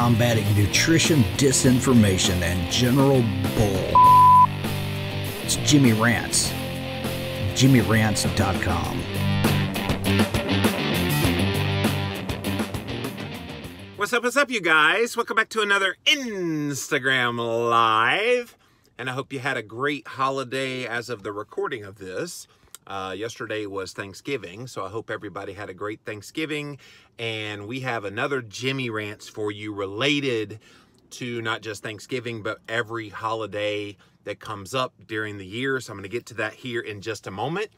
combating nutrition disinformation and general bull. It's Jimmy Rants. JimmyRants.com. What's up, you guys? Welcome back to another Instagram Live. And I hope you had a great holiday as of the recording of this. Yesterday was Thanksgiving, so I hope everybody had a great Thanksgiving. And we have another Jimmy Rants for you related to not just Thanksgiving, but every holiday that comes up during the year. So I'm going to get to that here in just a moment.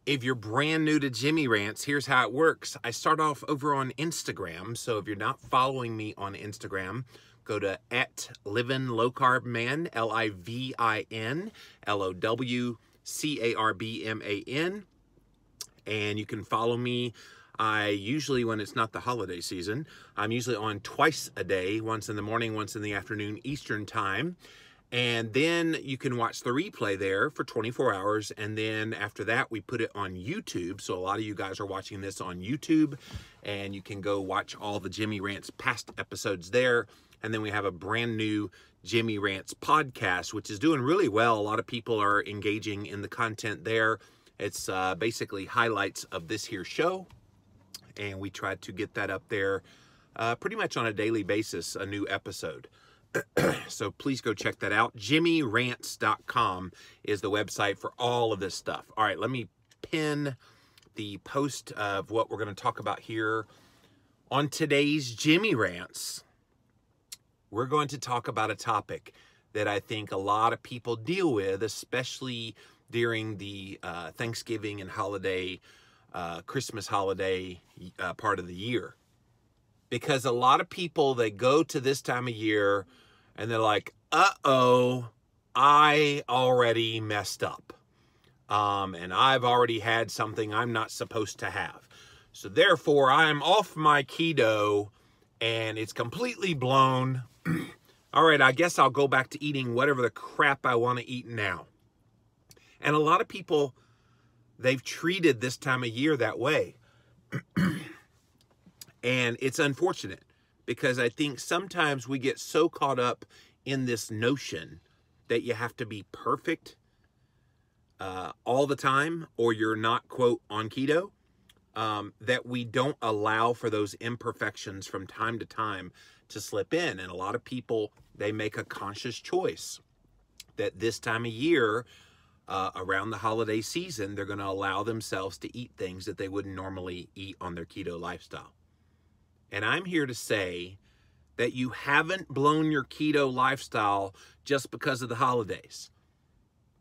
If you're brand new to Jimmy Rants, here's how it works. I start off over on Instagram. So if you're not following me on Instagram, go to @LivinLowCarbMan, LIVIN, and you can follow me. I usually, when it's not the holiday season, I'm usually on twice a day, once in the morning, once in the afternoon, Eastern time. And then you can watch the replay there for 24 hours. And then after that, we put it on YouTube. So a lot of you guys are watching this on YouTube, and you can go watch all the Jimmy Rants past episodes there. And then we have a brand new Jimmy Rants podcast, which is doing really well. A lot of people are engaging in the content there. It's basically highlights of this here show. And we try to get that up there pretty much on a daily basis, a new episode. So please go check that out. JimmyRants.com is the website for all of this stuff. All right, let me pin the post of what we're going to talk about here on today's Jimmy Rants. We're going to talk about a topic that I think a lot of people deal with, especially during the Thanksgiving and holiday, Christmas holiday part of the year. Because a lot of people, they go to this time of year and they're like, uh-oh, I already messed up. And I've already had something I'm not supposed to have. So therefore, I'm off my keto and it's completely blown. All right, I guess I'll go back to eating whatever the crap I want to eat now. And a lot of people, they've treated this time of year that way. And it's unfortunate because I think sometimes we get so caught up in this notion that you have to be perfect all the time, or you're not, quote, on keto, that we don't allow for those imperfections from time to time to slip in. And a lot of people, they make a conscious choice that this time of year, around the holiday season, they're going to allow themselves to eat things that they wouldn't normally eat on their keto lifestyle. And I'm here to say that you haven't blown your keto lifestyle just because of the holidays.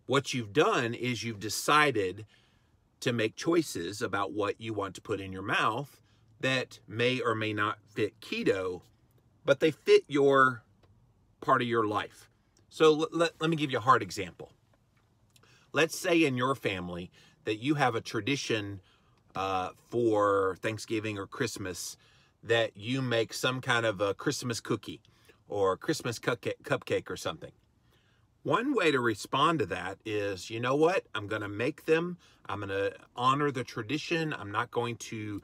What you've done is you've decided to make choices about what you want to put in your mouth that may or may not fit keto, but they fit your part of your life. So let me give you a hard example. Let's say in your family that you have a tradition for Thanksgiving or Christmas that you make some kind of a Christmas cookie or Christmas cupcake or something. One way to respond to that is, you know what? I'm going to make them. I'm going to honor the tradition. I'm not going to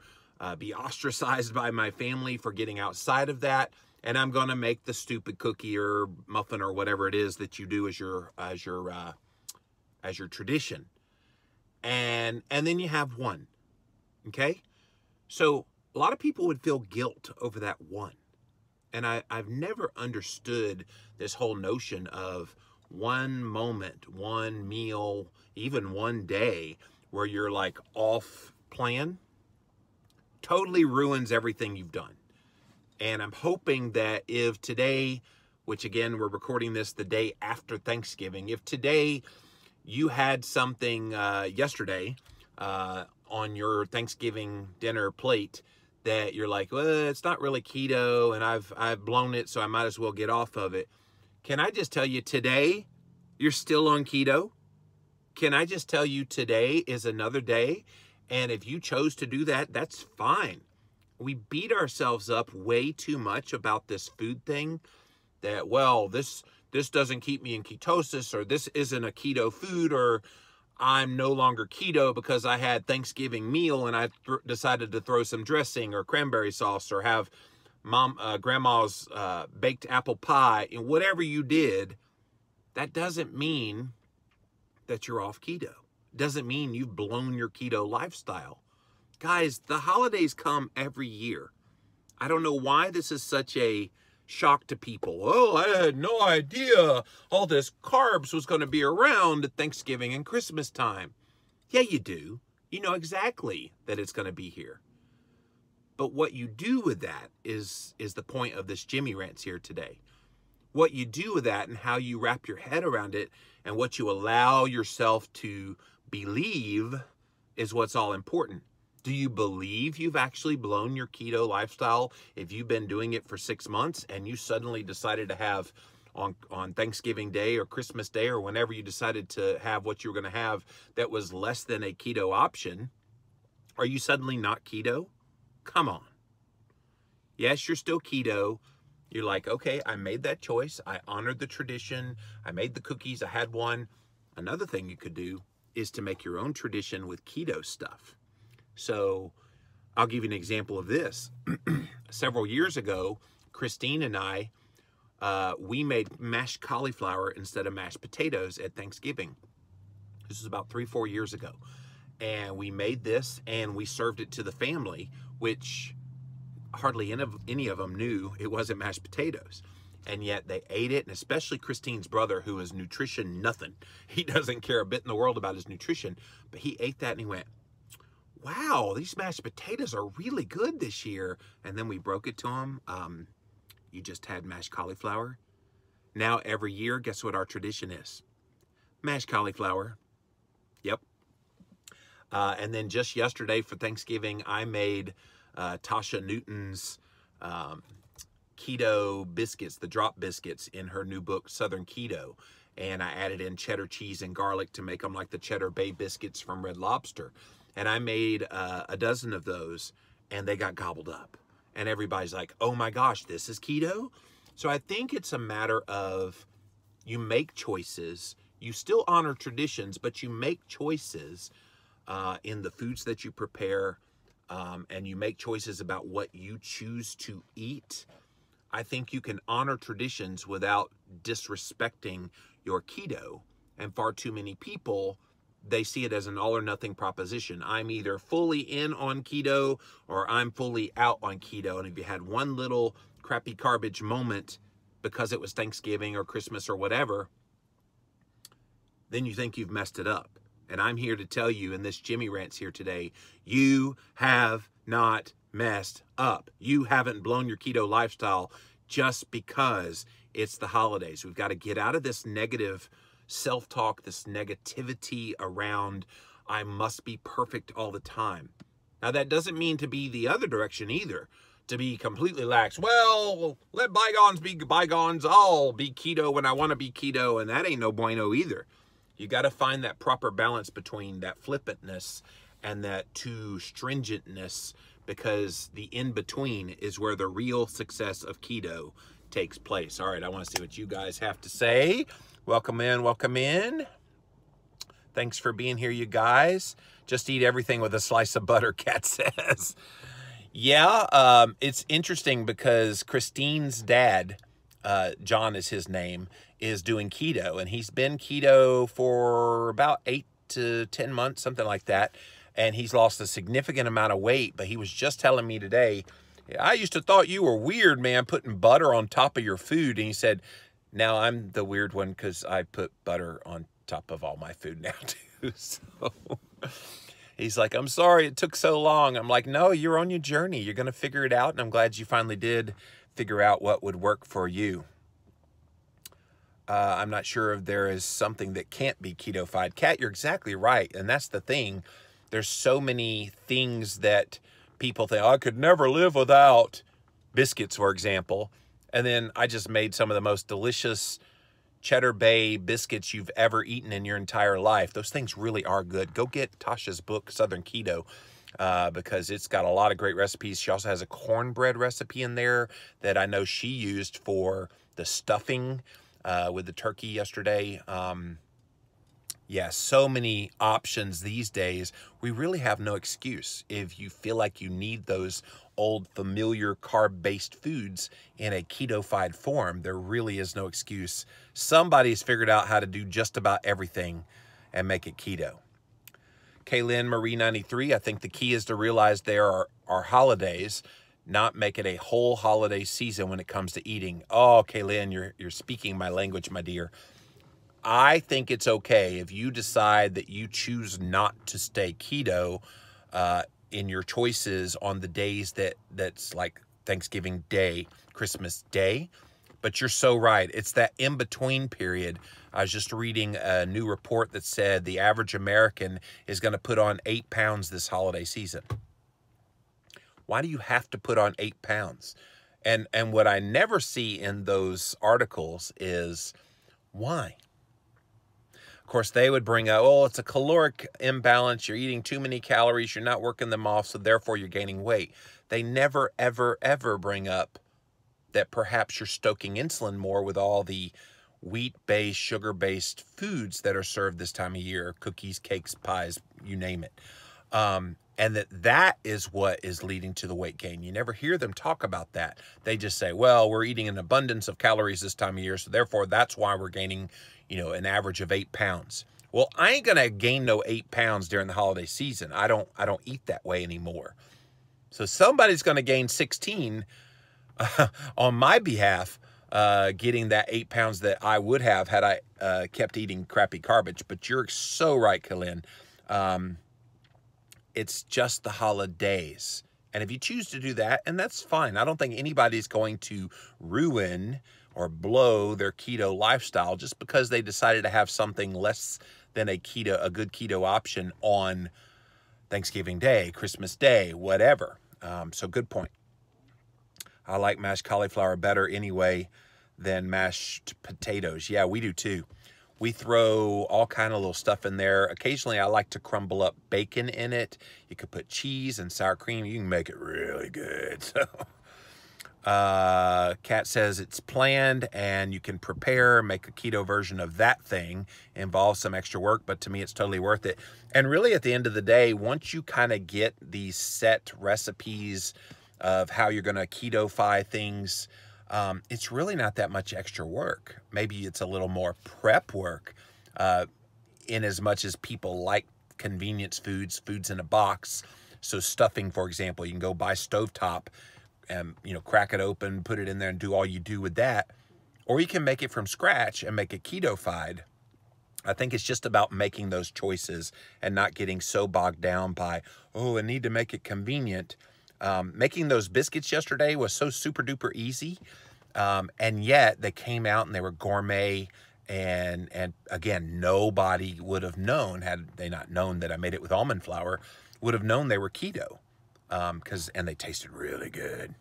be ostracized by my family for getting outside of that. And I'm going to make the stupid cookie or muffin or whatever it is that you do as your tradition. And then you have one. Okay? So a lot of people would feel guilt over that one. And I've never understood this whole notion of one moment, one meal, even one day where you're like off plan. Totally ruins everything you've done. And I'm hoping that if today, which again, we're recording this the day after Thanksgiving, if today you had something yesterday on your Thanksgiving dinner plate that you're like, well, it's not really keto and I've blown it, so I might as well get off of it. Can I just tell you today, you're still on keto? Can I just tell you today is another day? And if you chose to do that, that's fine. We beat ourselves up way too much about this food thing that, well, this doesn't keep me in ketosis, or this isn't a keto food, or I'm no longer keto because I had Thanksgiving meal and I decided to throw some dressing or cranberry sauce or have grandma's baked apple pie, and whatever you did, that doesn't mean that you're off keto. Doesn't mean you've blown your keto lifestyle. Guys, the holidays come every year. I don't know why this is such a shock to people. Oh, I had no idea all this carbs was going to be around at Thanksgiving and Christmas time. Yeah, you do. You know exactly that it's going to be here. But what you do with that is the point of this Jimmy Rants here today. What you do with that and how you wrap your head around it and what you allow yourself to believe is what's all important. Do you believe you've actually blown your keto lifestyle if you've been doing it for 6 months and you suddenly decided to have on Thanksgiving Day or Christmas Day or whenever you decided to have what you were going to have that was less than a keto option? Are you suddenly not keto? Come on. Yes, you're still keto. You're like, okay, I made that choice. I honored the tradition. I made the cookies. I had one. Another thing you could do is to make your own tradition with keto stuff. So I'll give you an example of this. Several years ago, Christine and I, we made mashed cauliflower instead of mashed potatoes at Thanksgiving. This was about 3-4 years ago. And we made this and we served it to the family, which hardly any of them knew it wasn't mashed potatoes. And yet they ate it, and especially Christine's brother, who is nutrition nothing. He doesn't care a bit in the world about his nutrition, but he ate that and he went, wow, these mashed potatoes are really good this year. And then we broke it to him. You just had mashed cauliflower. Now every year, guess what our tradition is? Mashed cauliflower. Yep. And then just yesterday for Thanksgiving, I made Tasha Newton's keto biscuits, the drop biscuits in her new book, Southern Keto. And I added in cheddar cheese and garlic to make them like the Cheddar Bay biscuits from Red Lobster. And I made a dozen of those and they got gobbled up. And everybody's like, oh my gosh, this is keto? So I think it's a matter of you make choices. You still honor traditions, but you make choices in the foods that you prepare, and you make choices about what you choose to eat. I think you can honor traditions without disrespecting your keto. And far too many people, they see it as an all or nothing proposition. I'm either fully in on keto or I'm fully out on keto. And if you had one little crappy garbage moment because it was Thanksgiving or Christmas or whatever, then you think you've messed it up. And I'm here to tell you in this Jimmy Rants here today, you have not messed up. You haven't blown your keto lifestyle just because it's the holidays. We've got to get out of this negative self-talk, this negativity around I must be perfect all the time. Now that doesn't mean to be the other direction either, to be completely lax. Well, let bygones be bygones. I'll be keto when I want to be keto, and that ain't no bueno either. You got to find that proper balance between that flippantness and that too stringentness, because the in-between is where the real success of keto takes place. All right, I want to see what you guys have to say. Welcome in, welcome in. Thanks for being here, you guys. Just eat everything with a slice of butter, Kat says. Yeah, it's interesting because Christine's dad, John is his name, is doing keto. And he's been keto for about 8 to 10 months, something like that. And he's lost a significant amount of weight. But he was just telling me today, I used to thought you were weird, man, putting butter on top of your food. And he said, now I'm the weird one because I put butter on top of all my food now too. So he's like, I'm sorry it took so long. I'm like, no, you're on your journey. You're going to figure it out. And I'm glad you finally did figure out what would work for you. I'm not sure if there is something that can't be keto-fied. Kat, you're exactly right. And that's the thing. There's so many things that people think, oh, I could never live without biscuits, for example. And then I just made some of the most delicious Cheddar Bay biscuits you've ever eaten in your entire life. Those things really are good. Go get Tasha's book, Southern Keto, because it's got a lot of great recipes. She also has a cornbread recipe in there that I know she used for the stuffing with the turkey yesterday. Yeah, so many options these days. We really have no excuse. If you feel like you need those old familiar carb-based foods in a keto-fied form, there really is no excuse. Somebody's figured out how to do just about everything and make it keto. Kaylin Marie 93, I think the key is to realize there are holidays, not make it a whole holiday season when it comes to eating. Oh, Kaylin, you're speaking my language, my dear. I think it's okay if you decide that you choose not to stay keto in your choices on the days that's like Thanksgiving Day, Christmas Day. But you're so right. It's that in-between period. I was just reading a new report that said the average American is going to put on 8 pounds this holiday season. Why do you have to put on 8 pounds? And what I never see in those articles is why. Of course, they would bring up, oh, it's a caloric imbalance. You're eating too many calories. You're not working them off, so therefore you're gaining weight. They never, ever, ever bring up that perhaps you're stoking insulin more with all the wheat-based, sugar-based foods that are served this time of year, cookies, cakes, pies, you name it. And that is what is leading to the weight gain. You never hear them talk about that. They just say, well, we're eating an abundance of calories this time of year, so therefore that's why we're gaining, an average of 8 pounds. Well, I ain't gonna gain no 8 pounds during the holiday season. I don't eat that way anymore. So somebody's gonna gain 16 on my behalf, getting that 8 pounds that I would have had I kept eating crappy garbage. But you're so right, Kalin. It's just the holidays. And if you choose to do that, and that's fine. I don't think anybody's going to ruin or blow their keto lifestyle just because they decided to have something less than a good keto option on Thanksgiving Day, Christmas Day, whatever. So good point. I like mashed cauliflower better anyway than mashed potatoes. Yeah, we do too. We throw all kind of little stuff in there. Occasionally, I like to crumble up bacon in it. You could put cheese and sour cream. You can make it really good. So, Kat says it's planned and you can prepare, make a keto version of that thing. Involves some extra work, but to me, it's totally worth it. And really, at the end of the day, once you kind of get these set recipes of how you're going to keto-fy things, it's really not that much extra work. Maybe it's a little more prep work, in as much as people like convenience foods in a box. So stuffing, for example, you can go buy stovetop and, crack it open, put it in there and do all you do with that. Or you can make it from scratch and make it keto-fied. I think it's just about making those choices and not getting so bogged down by, oh, I need to make it convenient. Making those biscuits yesterday was so super duper easy. And yet they came out and they were gourmet. And again, nobody would have known, had they not known that I made it with almond flour, would have known they were keto. And they tasted really good.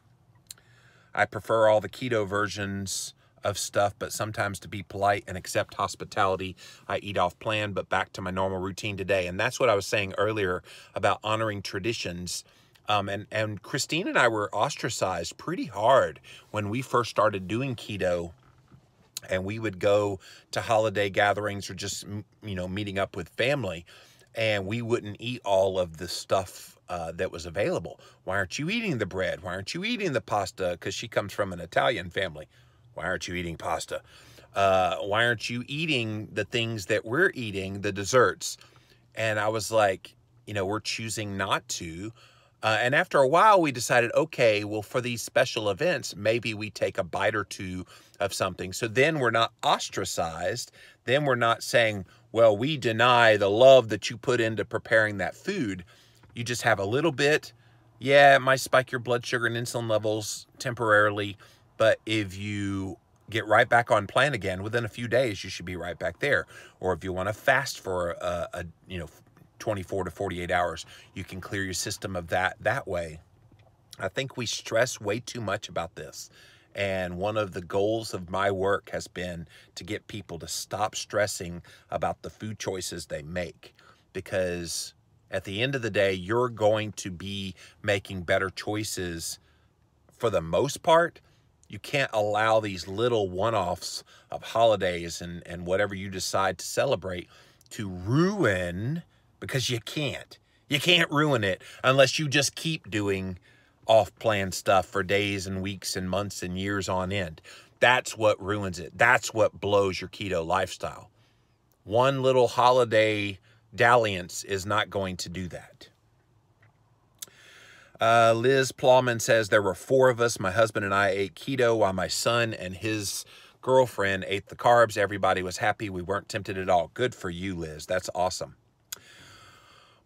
I prefer all the keto versions of stuff, but sometimes to be polite and accept hospitality, I eat off plan, but back to my normal routine today. And that's what I was saying earlier about honoring traditions. And Christine and I were ostracized pretty hard when we first started doing keto, and we would go to holiday gatherings or just, meeting up with family, and we wouldn't eat all of the stuff that was available. Why aren't you eating the bread? Why aren't you eating the pasta? Because she comes from an Italian family. Why aren't you eating pasta? Why aren't you eating the things that we're eating, the desserts? And I was like, we're choosing not to. And after a while, we decided, okay, well, for these special events, maybe we take a bite or two of something. So then we're not ostracized. Then we're not saying, well, we deny the love that you put into preparing that food. You just have a little bit. Yeah, it might spike your blood sugar and insulin levels temporarily. But if you get right back on plan again, within a few days, you should be right back there. Or if you want to fast for 24 to 48 hours, you can clear your system of that way. I think we stress way too much about this. And one of the goals of my work has been to get people to stop stressing about the food choices they make. Because at the end of the day, you're going to be making better choices for the most part. You can't allow these little one-offs of holidays and whatever you decide to celebrate to ruin, because you can't. You can't ruin it unless you just keep doing off-plan stuff for days and weeks and months and years on end. That's what ruins it. That's what blows your keto lifestyle. One little holiday dalliance is not going to do that. Liz Plowman says, there were 4 of us. My husband and I ate keto while my son and his girlfriend ate the carbs. Everybody was happy. We weren't tempted at all. Good for you, Liz. That's awesome.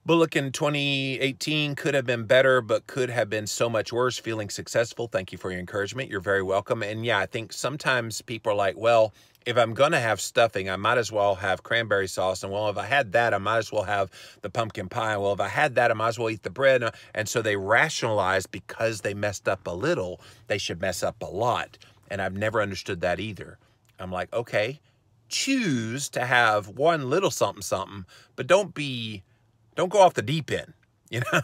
Bullock in 2018 could have been better, but could have been so much worse. Feeling successful. Thank you for your encouragement. You're very welcome. And yeah, I think sometimes people are like, well, if I'm going to have stuffing, I might as well have cranberry sauce. And well, if I had that, I might as well have the pumpkin pie. Well, if I had that, I might as well eat the bread. And so they rationalize because they messed up a little, they should mess up a lot. And I've never understood that either. I'm like, okay, choose to have one little something, something, but don't go off the deep end. You know,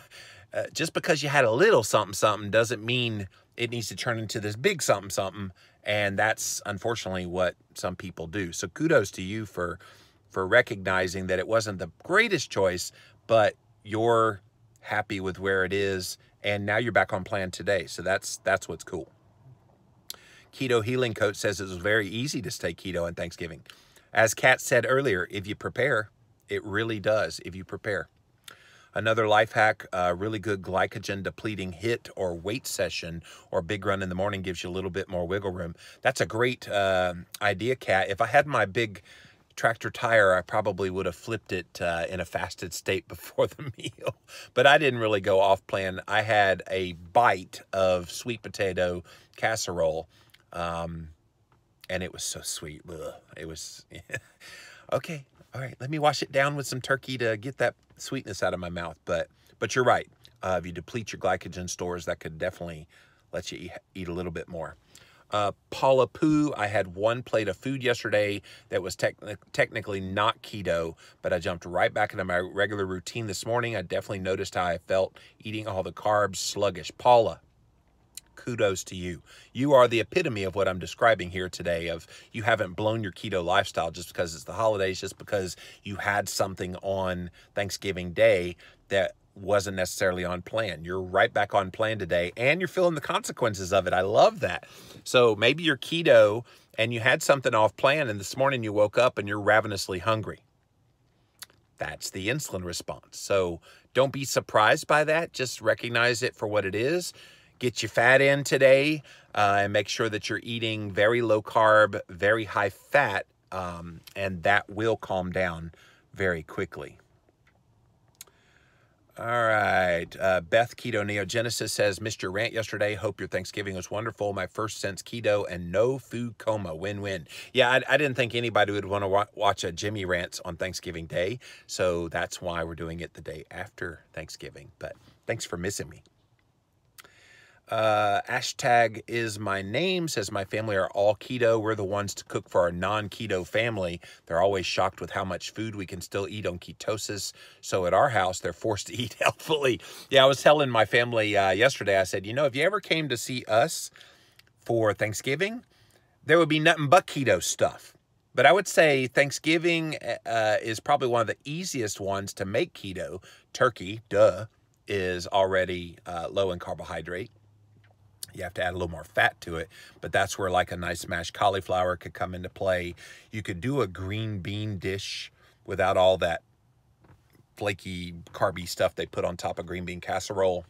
just because you had a little something, something doesn't mean it needs to turn into this big something, something. And that's unfortunately what some people do. So kudos to you for recognizing that it wasn't the greatest choice, but you're happy with where it is. And now you're back on plan today. So that's what's cool. Keto Healing Coach says it was very easy to stay keto on Thanksgiving. As Kat said earlier, if you prepare, it really does, if you prepare. Another life hack, a really good glycogen depleting HIIT or weight session or big run in the morning gives you a little bit more wiggle room. That's a great idea, Kat. If I had my big tractor tire, I probably would have flipped it in a fasted state before the meal. But I didn't really go off plan. I had a bite of sweet potato casserole, and it was so sweet. Ugh. It was, okay, all right, let me wash it down with some turkey to get that sweetness out of my mouth. But you're right. If you deplete your glycogen stores, that could definitely let you eat a little bit more. Paula Poo, I had 1 plate of food yesterday that was technically not keto, but I jumped right back into my regular routine this morning. I definitely noticed how I felt eating all the carbs sluggish. Paula, kudos to you. You are the epitome of what I'm describing here today, of you haven't blown your keto lifestyle just because it's the holidays, just because you had something on Thanksgiving Day that wasn't necessarily on plan. You're right back on plan today, and you're feeling the consequences of it. I love that. So maybe you're keto and you had something off plan, and this morning you woke up and you're ravenously hungry. That's the insulin response. So don't be surprised by that. Just recognize it for what it is. Get your fat in today, and make sure that you're eating very low carb, very high fat, and that will calm down very quickly. All right. Beth Keto Neogenesis says, missed your rant yesterday. Hope your Thanksgiving was wonderful. My first since keto and no food coma. Win-win. Yeah, I didn't think anybody would want to watch a Jimmy rant on Thanksgiving Day, so that's why we're doing it the day after Thanksgiving. But thanks for missing me. Hashtag is my name says, my family are all keto. We're the ones to cook for our non-keto family. They're always shocked with how much food we can still eat on ketosis. So at our house, they're forced to eat healthfully. Yeah, I was telling my family yesterday, I said, you know, if you ever came to see us for Thanksgiving, there would be nothing but keto stuff. But I would say Thanksgiving is probably one of the easiest ones to make keto. Turkey, duh, is already low in carbohydrate. You have to add a little more fat to it, but that's where like a nice mashed cauliflower could come into play. You could do a green bean dish without all that flaky, carby stuff they put on top of green bean casserole.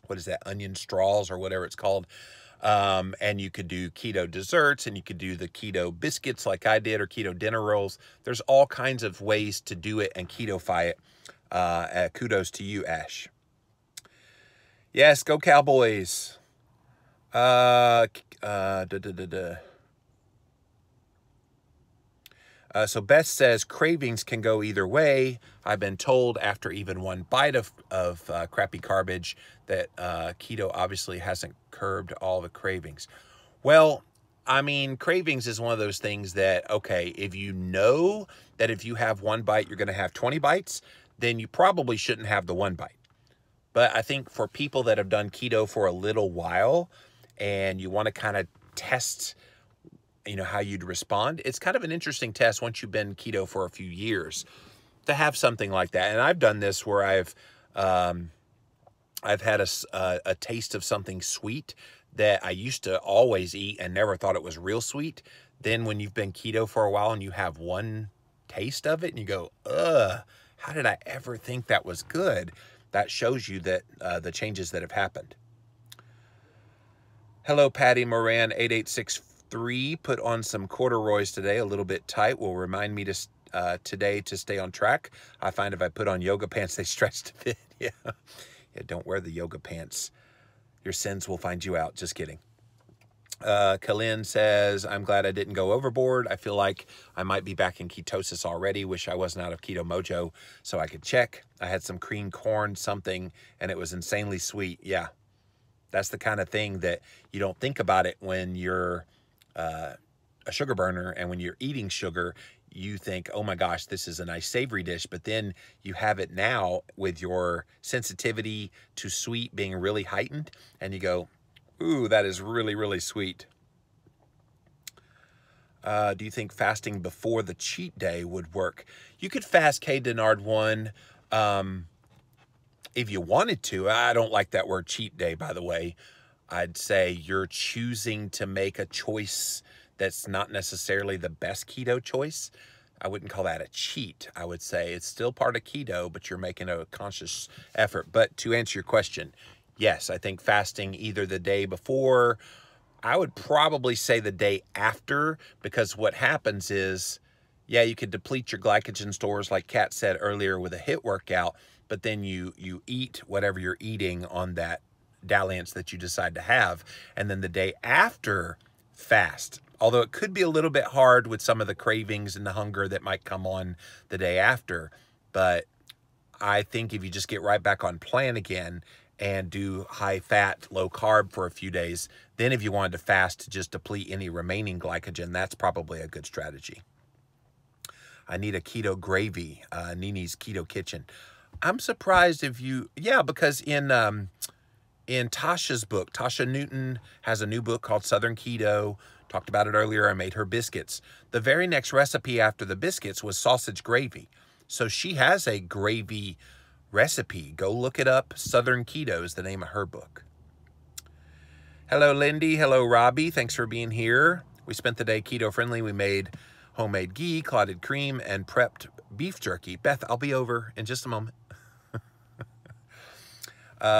What is that? Onion straws or whatever it's called. And you could do keto desserts, and you could do the keto biscuits like I did, or keto dinner rolls. There's all kinds of ways to do it and keto-fy it. Kudos to you, Ash. Yes, go Cowboys. So Beth says cravings can go either way. I've been told after even one bite of crappy garbage that keto obviously hasn't curbed all the cravings. Well, I mean, cravings is one of those things that, okay, if you know that if you have one bite, you're going to have 20 bites, then you probably shouldn't have the one bite. But I think for people that have done keto for a little while and you want to kind of test you know, how you'd respond. It's kind of an interesting test once you've been keto for a few years to have something like that. And I've done this where I've had a taste of something sweet that I used to always eat and never thought it was real sweet. Then when you've been keto for a while and you have one taste of it and you go, ugh, how did I ever think that was good? That shows you that the changes that have happened. Hello, Patti Moran 8863. Put on some corduroys today, a little bit tight. Will remind me to today to stay on track. I find if I put on yoga pants, they stretch to fit. Yeah. Yeah, don't wear the yoga pants. Your sins will find you out. Just kidding. Kalin says, I'm glad I didn't go overboard. I feel like I might be back in ketosis already. Wish I wasn't out of Keto Mojo so I could check. I had some cream corn something, and it was insanely sweet. Yeah, that's the kind of thing that you don't think about it when you're a sugar burner, and when you're eating sugar, you think, oh my gosh, this is a nice savory dish. But then you have it now with your sensitivity to sweet being really heightened, and you go, ooh, that is really, really sweet. Do you think fasting before the cheat day would work? You could fast K Denard 1 if you wanted to. I don't like that word cheat day, by the way. I'd say you're choosing to make a choice that's not necessarily the best keto choice. I wouldn't call that a cheat. I would say it's still part of keto, but you're making a conscious effort. But to answer your question, yes, I think fasting either the day before, I would probably say the day after, because what happens is, yeah, you could deplete your glycogen stores, like Kat said earlier, with a HIIT workout, but then you eat whatever you're eating on that dalliance that you decide to have, and then the day after, fast. Although it could be a little bit hard with some of the cravings and the hunger that might come on the day after, but I think if you just get right back on plan again and do high fat, low carb for a few days, then if you wanted to fast to just deplete any remaining glycogen, that's probably a good strategy. I need a keto gravy, Nini's Keto Kitchen. I'm surprised if you, yeah, because in Tasha's book, Tasha Newton has a new book called Southern Keto. Talked about it earlier. I made her biscuits. The very next recipe after the biscuits was sausage gravy. So she has a gravy recipe. Go look it up. Southern Keto is the name of her book. Hello, Lindy. Hello, Robbie. Thanks for being here. We spent the day keto friendly. We made homemade ghee, clotted cream, and prepped beef jerky. Beth, I'll be over in just a moment.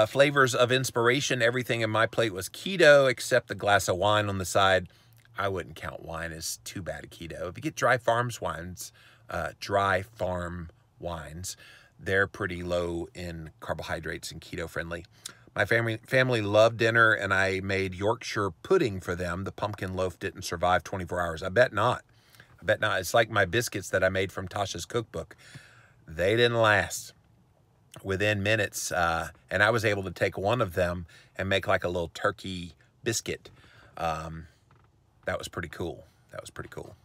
Flavors of inspiration. Everything in my plate was keto except the glass of wine on the side. I wouldn't count wine as too bad a keto. If you get dry farm wines, they're pretty low in carbohydrates and keto friendly. My family loved dinner, and I made Yorkshire pudding for them. The pumpkin loaf didn't survive 24 hours. I bet not. I bet not. It's like my biscuits that I made from Tasha's cookbook. They didn't last. Within minutes, and I was able to take one of them and make like a little turkey biscuit. That was pretty cool. That was pretty cool.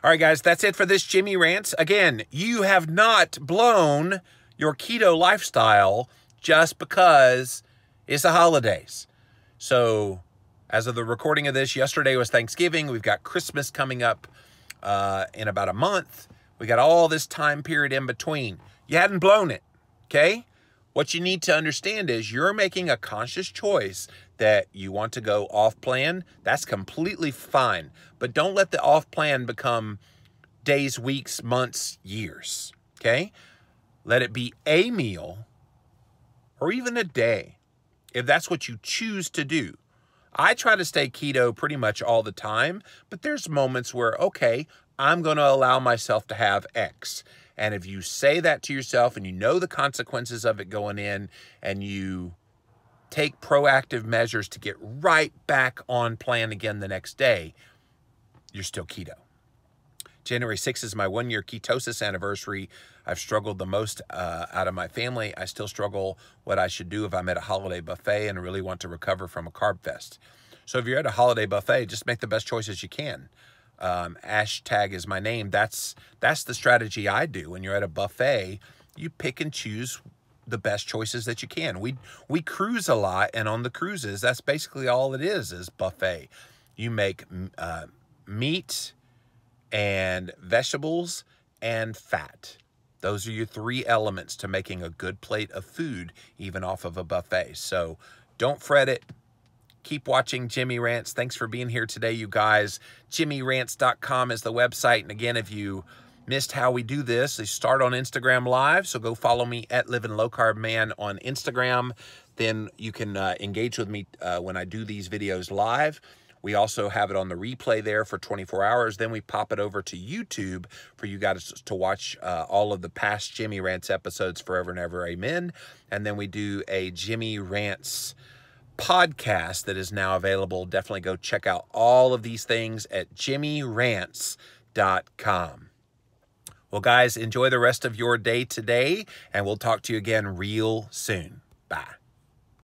All right, guys, that's it for this Jimmy Rants. Again, you have not blown your keto lifestyle just because it's the holidays. So as of the recording of this, yesterday was Thanksgiving. We've got Christmas coming up in about a month. We got all this time period in between. You hadn't blown it. Okay? What you need to understand is you're making a conscious choice that you want to go off plan. That's completely fine. But don't let the off plan become days, weeks, months, years. Okay? Let it be a meal or even a day if that's what you choose to do. I try to stay keto pretty much all the time, but there's moments where, okay, I'm going to allow myself to have X. And if you say that to yourself and you know the consequences of it going in and you take proactive measures to get right back on plan again the next day, you're still keto. January 6th is my 1-year ketosis anniversary. I've struggled the most out of my family. I still struggle what I should do if I'm at a holiday buffet and really want to recover from a carb fest. So if you're at a holiday buffet, just make the best choices you can. Hashtag is my name. That's the strategy I do. When you're at a buffet, you pick and choose the best choices that you can. We cruise a lot, and on the cruises, that's basically all it is buffet. You make meat and vegetables and fat. Those are your 3 elements to making a good plate of food, even off of a buffet. So don't fret it. Keep watching Jimmy Rants. Thanks for being here today, you guys. JimmyRants.com is the website. And again, if you missed how we do this, they start on Instagram Live. So go follow me at Living Low Carb Man on Instagram. Then you can engage with me when I do these videos live. We also have it on the replay there for 24 hours. Then we pop it over to YouTube for you guys to watch all of the past Jimmy Rants episodes, Forever and Ever, Amen. And then we do a Jimmy Rants podcast that is now available. Definitely go check out all of these things at JimmyRants.com. Well, guys, enjoy the rest of your day today, and we'll talk to you again real soon. Bye.